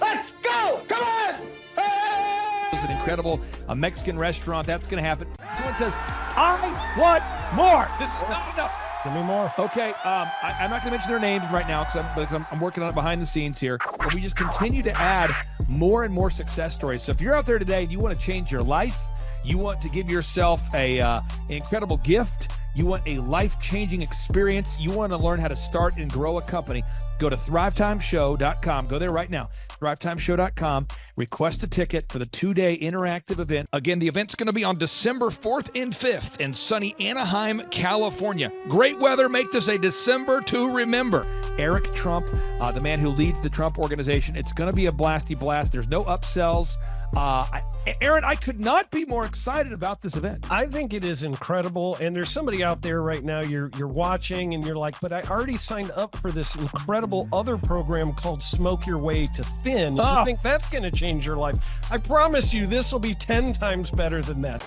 Let's go! Come on! Hey! It's an incredible Mexican restaurant. That's going to happen. Someone says, I want more. This is not enough. Give me more. Okay, I'm not going to mention their names right now because I'm working on it behind the scenes here. But we just continue to add more and more success stories. So if you're out there today and you want to change your life, you want to give yourself an incredible gift, you want a life-changing experience, you want to learn how to start and grow a company, go to thrivetimeshow.com. Go there right now. thrivetimeshow.com. Request a ticket for the 2-day interactive event. Again, the event's going to be on December 4th and 5th in sunny Anaheim, California. Great weather. Make this a December to remember. Eric Trump, the man who leads the Trump organization. It's going to be a blasty blast. There's no upsells. Aaron, I could not be more excited about this event. I think it is incredible. And there's somebody out there right now, you're watching and you're like, but I already signed up for this incredible other program called Smoke Your Way to Thin. I think that's going to change your life. I promise you this will be 10 times better than that.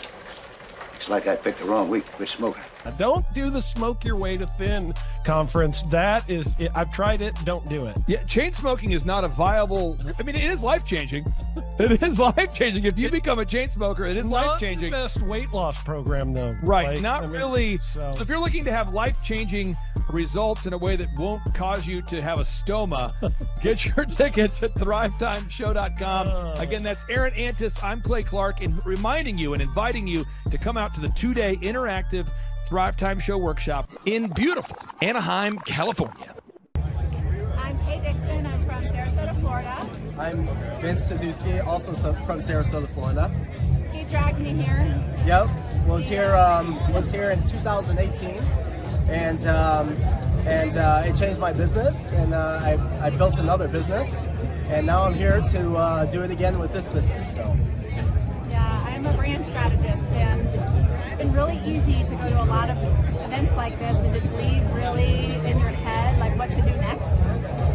Looks like I picked the wrong week to quit smoking. Don't do the Smoke Your Way to Thin conference. That is, I've tried it. Don't do it. Yeah, chain smoking is not a viable, I mean, it is life-changing. It is life-changing. If you become a chain smoker, it is life-changing. Not the best weight loss program, though. Right, Like, not I mean, really. So. So if you're looking to have life-changing results in a way that won't cause you to have a stoma, get your tickets at thrivetimeshow.com. Again, that's Aaron Antis. I'm Clay Clark, and reminding you and inviting you to come out to the 2-day interactive Thrive Time Show workshop in beautiful Anaheim, California. I'm Kate Dixon. I'm from Sarasota, Florida. I'm Vince Suzuki, also from Sarasota, Florida. He dragged me here. Yep, was here in 2018, and it changed my business, and I built another business, and now I'm here to do it again with this business. So. Yeah, I'm a brand strategist, and it's been really easy to go to a lot of events like this and just leave really in your head like what to do next.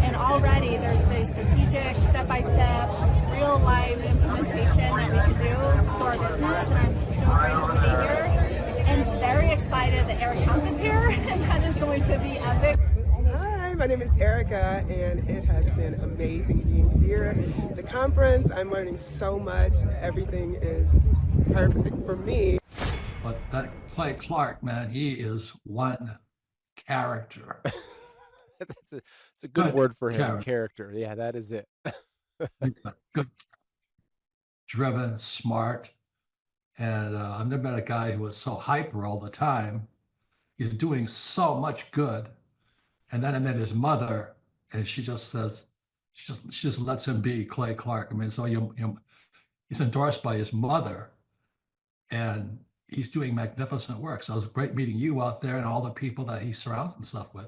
And already there's the strategic, step-by-step, real-life implementation that we can do to our business. And I'm so grateful to be here and very excited that Eric Trump is here, and that is going to be epic. Hi, my name is Erica, and it has been amazing being here. The conference, I'm learning so much. Everything is perfect for me. But that Clay Clark, man, he is one character. It's a good word for him. Character. Yeah, that is it. Good, driven, smart, and I've never met a guy who was so hyper all the time. He's doing so much good, and then I met his mother, and she just says, she just lets him be Clay Clark. I mean, so he's endorsed by his mother, and he's doing magnificent work. So it was great meeting you out there and all the people that he surrounds himself with.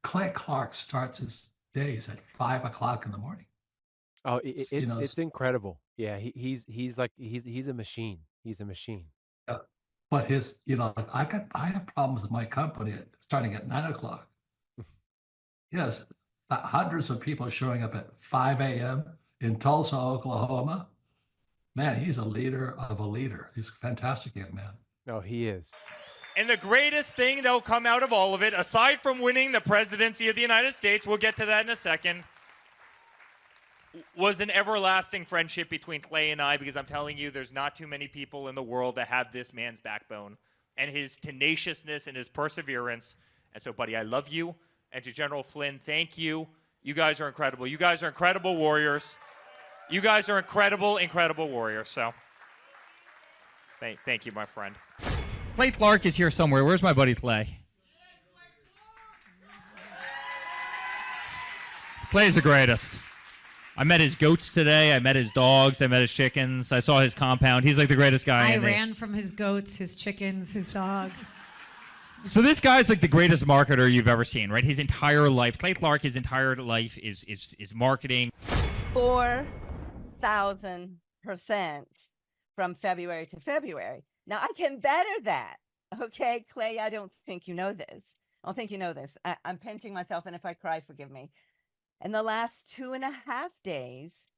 Clay Clark starts his days at 5 o'clock in the morning. Oh, it's incredible. Yeah, he's a machine. He's a machine. Yeah. But his, I have problems with my company starting at 9 o'clock. Yes, hundreds of people showing up at 5 a.m. in Tulsa, Oklahoma. Man, he's a leader of a leader. He's a fantastic young man. No, he is. And the greatest thing that'll come out of all of it, aside from winning the presidency of the United States, we'll get to that in a second, was an everlasting friendship between Clay and I, because I'm telling you, there's not too many people in the world that have this man's backbone and his tenaciousness and his perseverance. And so, buddy, I love you. And to General Flynn, thank you. You guys are incredible. You guys are incredible warriors. You guys are incredible, incredible warriors. So thank you, my friend. Clay Clark is here somewhere. Where's my buddy Clay? Clay's the greatest. I met his goats today. I met his dogs. I met his chickens. I saw his compound. He's like the greatest guy. I ran from his goats, his chickens, his dogs. So this guy's like the greatest marketer you've ever seen, right? His entire life, Clay Clark, his entire life is marketing. 4,000% from February to February. Now I can better that. Okay, Clay, I don't think you know this. I don't think you know this. I'm pinching myself, and if I cry, forgive me. In the last 2.5 days,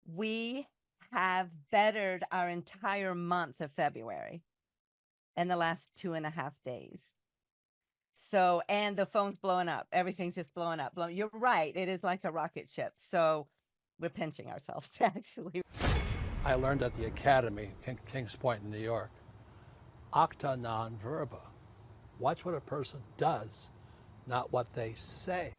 we have bettered our entire month of February in the last 2.5 days. So, and the phone's blowing up. Everything's just blowing up. You're right. It is like a rocket ship. So we're pinching ourselves, actually. I learned at the Academy, Kings Point in New York, acta non verba. Watch what a person does, not what they say.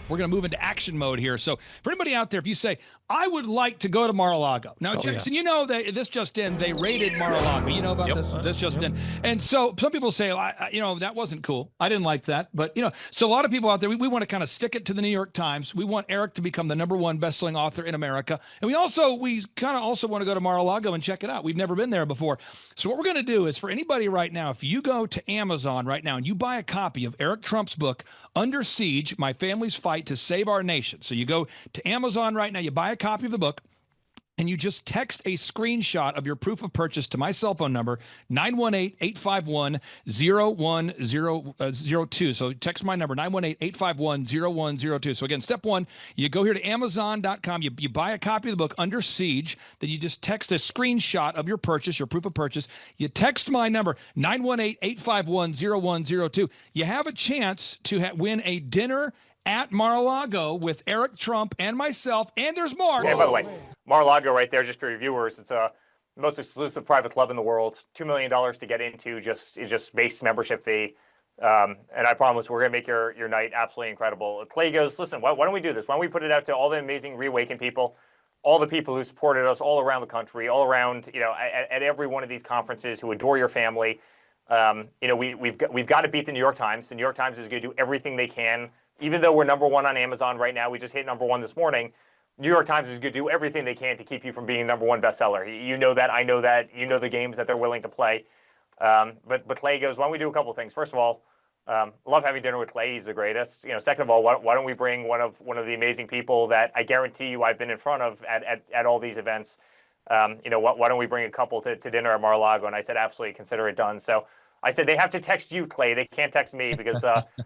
We're going to move into action mode here. So for anybody out there, if you say, I would like to go to Mar-a-Lago. Now, Jackson, you know that this just in, they raided Mar-a-Lago. You know about this? This just in. And so some people say, that wasn't cool. I didn't like that. But, so a lot of people out there, we want to kind of stick it to the New York Times. We want Eric to become the #1 best-selling author in America. And we kind of also want to go to Mar-a-Lago and check it out. We've never been there before. So what we're going to do is for anybody right now, if you go to Amazon right now and you buy a copy of Eric Trump's book, Under Siege, My Family's Fight to Save Our Nation. So you go to Amazon right now, you buy a copy of the book, and you just text a screenshot of your proof of purchase to my cell phone number, 918-851-0102. So text my number, 918-851-0102. So again, step one, you go here to Amazon.com, you buy a copy of the book, Under Siege, then you just text a screenshot of your purchase, your proof of purchase. You text my number, 918-851-0102. You have a chance to win a dinner at Mar-a-Lago with Eric Trump and myself, and there's more. And by the way, Mar-a-Lago right there, just for your viewers, it's a most exclusive private club in the world. $2 million to get into, just base membership fee. And I promise we're going to make your night absolutely incredible. Clay goes, listen, why don't we do this? Why don't we put it out to all the amazing Reawaken people, all the people who supported us all around the country, all around, at every one of these conferences, who adore your family. We've got to beat the New York Times. The New York Times is going to do everything they can. Even though we're #1 on Amazon right now, we just hit #1 this morning. New York Times is going to do everything they can to keep you from being #1 bestseller. You know that, I know that, you know the games that they're willing to play. But Clay goes, why don't we do a couple of things? First of all, love having dinner with Clay. He's the greatest. Second of all, why don't we bring one of the amazing people that I guarantee you I've been in front of at all these events. Why don't we bring a couple to dinner at Mar-a-Lago? And I said, absolutely, consider it done. So I said, they have to text you, Clay. They can't text me because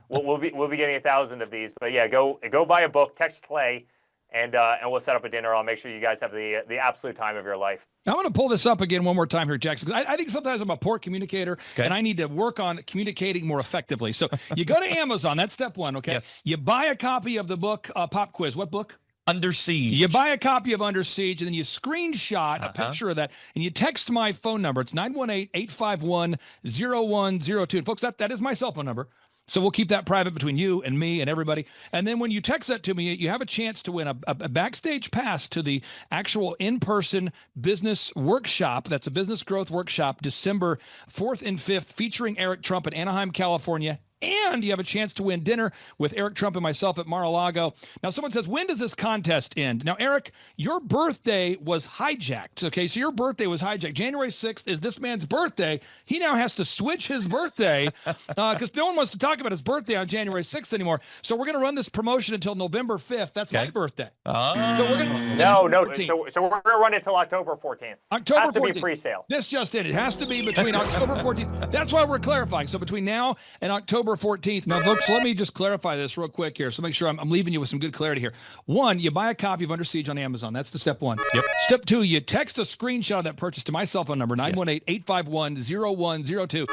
we'll be getting 1,000 of these. But yeah, go buy a book, text Clay, and we'll set up a dinner. I'll make sure you guys have the absolute time of your life. I want to pull this up again one more time here, Jackson, because I think sometimes I'm a poor communicator, and I need to work on communicating more effectively. So you go to Amazon. That's step one, okay? Yes. You buy a copy of the book, Pop Quiz. What book? Under Siege. You buy a copy of Under Siege, and then you screenshot a picture of that, and you text my phone number. It's 918-851-0102. And folks, that is my cell phone number. So we'll keep that private between you and me and everybody. And then when you text that to me, you have a chance to win a backstage pass to the actual in-person business workshop. That's a business growth workshop, December 4th and 5th, featuring Eric Trump in Anaheim, California. And you have a chance to win dinner with Eric Trump and myself at Mar-a-Lago. Now, someone says, when does this contest end? Now, Eric, your birthday was hijacked. Okay, so your birthday was hijacked. January 6th is this man's birthday. He now has to switch his birthday because no one wants to talk about his birthday on January 6th anymore. So we're going to run this promotion until November 5th. That's my birthday. So we're gonna, No. So we're going to run it till October 14th. October 14th. Has to be pre-sale. This just in. It has to be between October 14th. That's why we're clarifying. So between now and October 14th. Now, folks, let me just clarify this real quick here. So make sure I'm leaving you with some good clarity here. One, you buy a copy of Under Siege on Amazon. That's the step one. Yep. Step two, you text a screenshot of that purchase to my cell phone number, 918-851-0102.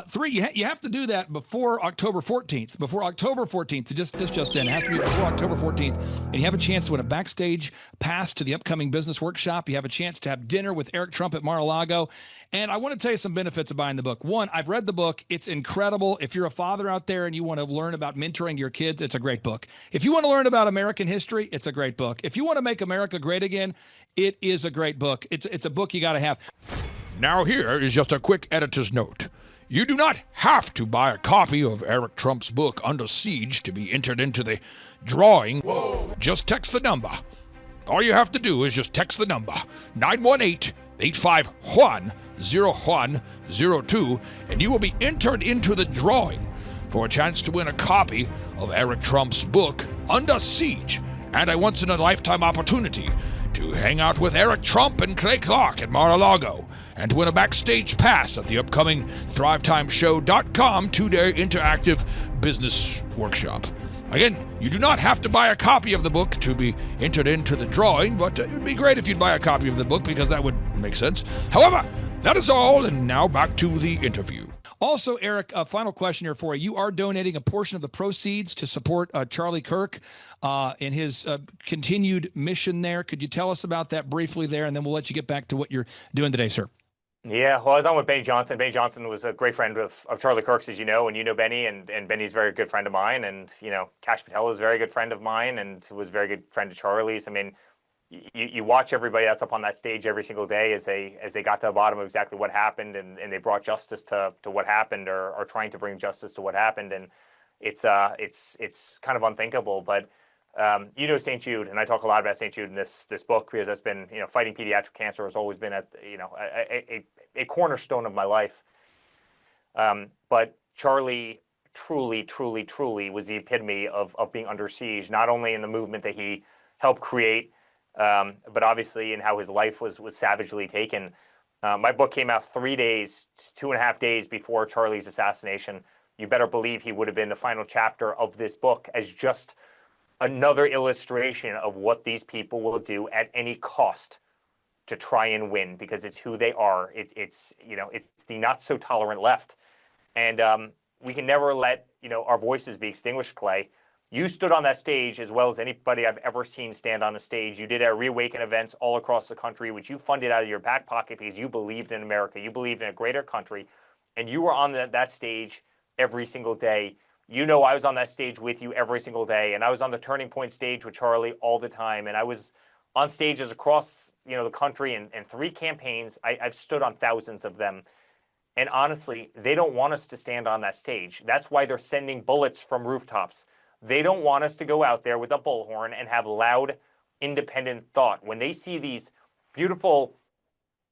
Three, you have to do that before October 14th. Before October 14th, this just in. It has to be before October 14th. And you have a chance to win a backstage pass to the upcoming business workshop. You have a chance to have dinner with Eric Trump at Mar-a-Lago. And I want to tell you some benefits of buying the book. One, I've read the book. It's incredible. If you're a father out there and you want to learn about mentoring your kids, it's a great book. If you want to learn about American history, it's a great book. If you want to make America great again, it is a great book. It's a book you got to have. Now here is just a quick editor's note. You do not have to buy a copy of Eric Trump's book Under Siege to be entered into the drawing. Whoa. Just text the number. All you have to do is just text the number 918-851-0102 and you will be entered into the drawing for a chance to win a copy of Eric Trump's book Under Siege and a once-in-a-lifetime opportunity to hang out with Eric Trump and Clay Clark at Mar-a-Lago and to win a backstage pass at the upcoming ThriveTimeShow.com 2-day interactive business workshop. Again, you do not have to buy a copy of the book to be entered into the drawing, but it would be great if you'd buy a copy of the book because that would make sense. However, that is all, and now back to the interview. Also, Eric, a final question here for you. You are donating a portion of the proceeds to support Charlie Kirk in his continued mission there. Could you tell us about that briefly there, and then we'll let you get back to what you're doing today, sir? Yeah, well, I was on with Benny Johnson. Benny Johnson was a great friend of Charlie Kirk's, as you know, and you know Benny, and Benny's a very good friend of mine, and, Kash Patel is a very good friend of mine and was a very good friend of Charlie's. I mean, you watch everybody that's up on that stage every single day as they got to the bottom of exactly what happened, and they brought justice to what happened, or are trying to bring justice to what happened, and it's kind of unthinkable. But St. Jude, and I talk a lot about St. Jude in this book because that's been fighting pediatric cancer has always been a cornerstone of my life. But Charlie truly was the epitome of being under siege, not only in the movement that he helped create, but obviously in how his life was savagely taken. My book came out 2.5 days before Charlie's assassination. You better believe he would have been the final chapter of this book as just another illustration of what these people will do at any cost to try and win, because it's who they are. It's the not so tolerant left, and we can never let our voices be extinguished, Clay. You stood on that stage as well as anybody I've ever seen stand on a stage. You did our Reawaken events all across the country, which you funded out of your back pocket because you believed in America. You believed in a greater country. And you were on that stage every single day. You know I was on that stage with you every single day. And I was on the Turning Point stage with Charlie all the time. And I was on stages across the country in 3 campaigns. I've stood on thousands of them. And honestly, they don't want us to stand on that stage. That's why they're sending bullets from rooftops. They don't want us to go out there with a bullhorn and have loud, independent thought. When they see these beautiful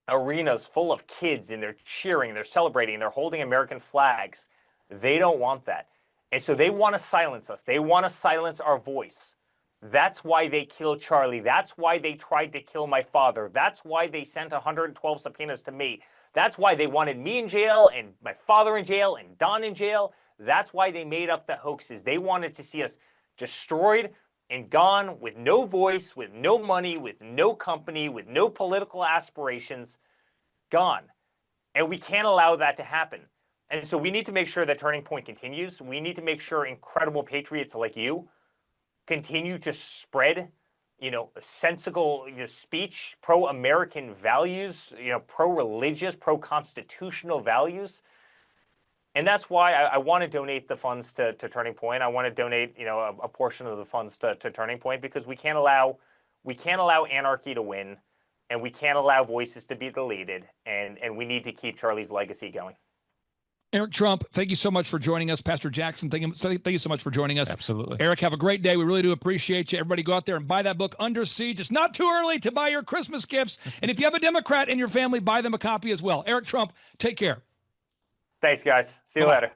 arenas full of kids and they're cheering, they're celebrating, they're holding American flags, they don't want that. And so they want to silence us. They want to silence our voice. That's why they killed Charlie. That's why they tried to kill my father. That's why they sent 112 subpoenas to me. That's why they wanted me in jail and my father in jail and Don in jail. That's why they made up the hoaxes. They wanted to see us destroyed and gone with no voice, with no money, with no company, with no political aspirations, gone. And we can't allow that to happen. And so we need to make sure that Turning Point continues. We need to make sure incredible patriots like you continue to spread, sensible speech, pro-American values, pro-religious, pro-constitutional values. And that's why I want to donate the funds to Turning Point. I want to donate, a portion of the funds to Turning Point because we can't allow anarchy to win, and we can't allow voices to be deleted, and we need to keep Charlie's legacy going. Eric Trump, thank you so much for joining us. Pastor Jackson, thank you so much for joining us. Absolutely. Eric, have a great day. We really do appreciate you. Everybody go out there and buy that book, Under Siege. It's not too early to buy your Christmas gifts. And if you have a Democrat in your family, buy them a copy as well. Eric Trump, take care. Thanks, guys. See you later.